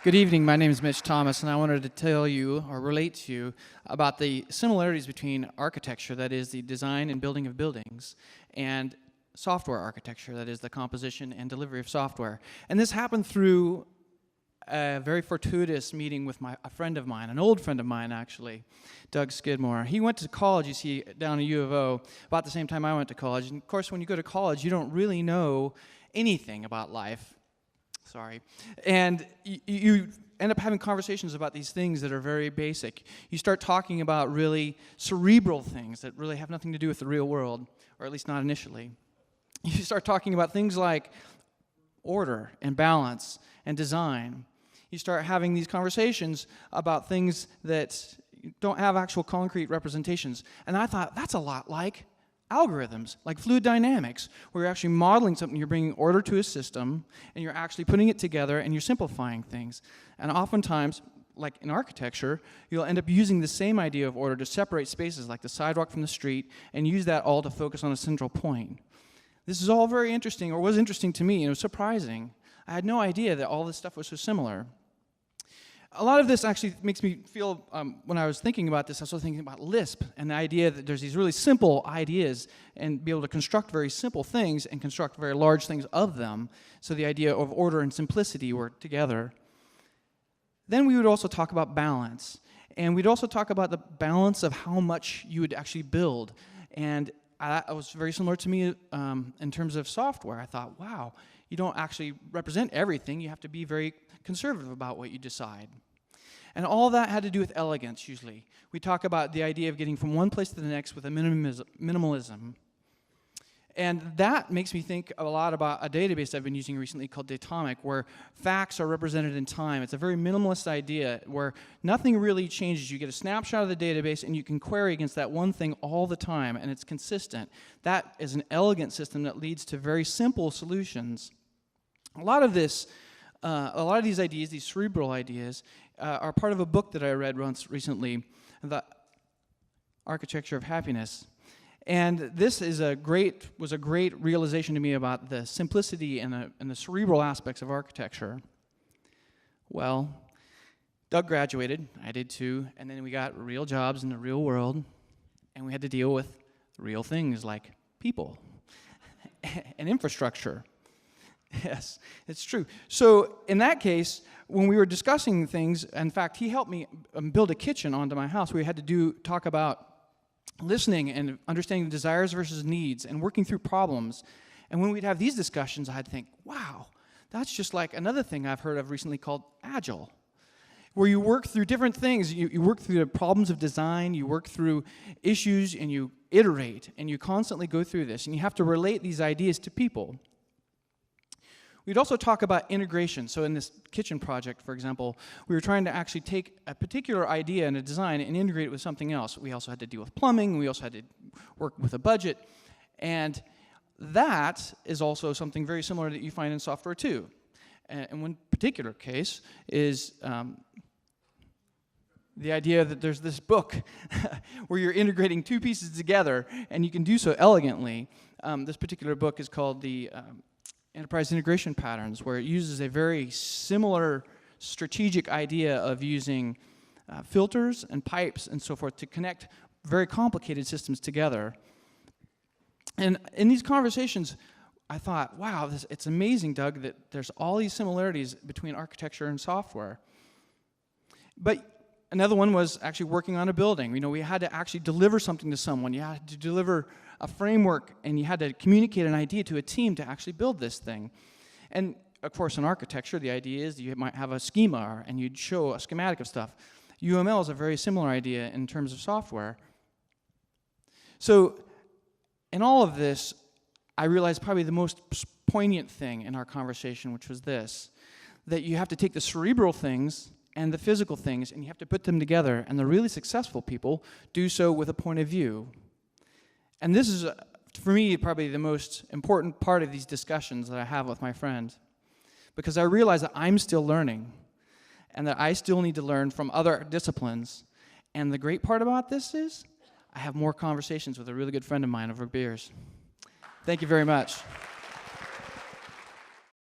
Good evening, my name is Mitch Thomas, and I wanted to tell you, or relate to you, about the similarities between architecture, that is the design and building of buildings, and software architecture, that is the composition and delivery of software. And this happened through a very fortuitous meeting with a friend of mine, an old friend of mine actually, Doug Skidmore. He went to college, you see, down at U of O, about the same time I went to college. And of course, when you go to college, you don't really know anything about life. Sorry. And you end up having conversations about these things that are very basic. You start talking about really cerebral things that really have nothing to do with the real world, or at least not initially. You start talking about things like order and balance and design. You start having these conversations about things that don't have actual concrete representations. And I thought, that's a lot like algorithms, like fluid dynamics, where you're actually modeling something, you're bringing order to a system, and you're actually putting it together, and you're simplifying things. And oftentimes, like in architecture, you'll end up using the same idea of order to separate spaces, like the sidewalk from the street, and use that all to focus on a central point. This is all very interesting, or was interesting to me, and it was surprising. I had no idea that all this stuff was so similar. A lot of this actually makes me feel, when I was thinking about this, I was also thinking about Lisp and the idea that there's these really simple ideas and be able to construct very simple things and construct very large things of them. So the idea of order and simplicity work together. Then we would also talk about balance. And we'd also talk about the balance of how much you would actually build. And it was very similar to me in terms of software. I thought, wow, you don't actually represent everything. You have to be very conservative about what you decide. And all that had to do with elegance, usually. We talk about the idea of getting from one place to the next with a minimalism. And that makes me think a lot about a database I've been using recently called Datomic, where facts are represented in time. It's a very minimalist idea where nothing really changes. You get a snapshot of the database, and you can query against that one thing all the time, and it's consistent. That is an elegant system that leads to very simple solutions. A lot of these ideas, these cerebral ideas, are part of a book that I read once recently, The Architecture of Happiness. And this was a great realization to me about the simplicity and the cerebral aspects of architecture. Well, Doug graduated, I did too, and then we got real jobs in the real world, and we had to deal with real things like people and infrastructure. Yes, it's true. So in that case, when we were discussing things, in fact, he helped me build a kitchen onto my house. We had to talk about listening and understanding the desires versus needs and working through problems. And when we'd have these discussions, I'd think, wow, that's just like another thing I've heard of recently called Agile, where you work through different things. You work through the problems of design, you work through issues, and you iterate, and you constantly go through this. And you have to relate these ideas to people. We'd also talk about integration. So in this kitchen project, for example, we were trying to actually take a particular idea and a design and integrate it with something else. We also had to deal with plumbing. We also had to work with a budget. And that is also something very similar that you find in software too. And one particular case is the idea that there's this book where you're integrating two pieces together, and you can do so elegantly. This particular book is called the Enterprise Integration Patterns, where it uses a very similar strategic idea of using filters and pipes and so forth to connect very complicated systems together. And in these conversations, I thought, wow, it's amazing, Doug, that there's all these similarities between architecture and software. But another one was actually working on a building. You know, we had to actually deliver something to someone. You had to deliver a framework, and you had to communicate an idea to a team to actually build this thing. And of course, in architecture, the idea is you might have a schema, and you'd show a schematic of stuff. UML is a very similar idea in terms of software. So in all of this, I realized probably the most poignant thing in our conversation, which was this, that you have to take the cerebral things and the physical things, and you have to put them together, and the really successful people do so with a point of view. And this is, for me, probably the most important part of these discussions that I have with my friend, because I realize that I'm still learning, and that I still need to learn from other disciplines. And the great part about this is I have more conversations with a really good friend of mine over beers. Thank you very much.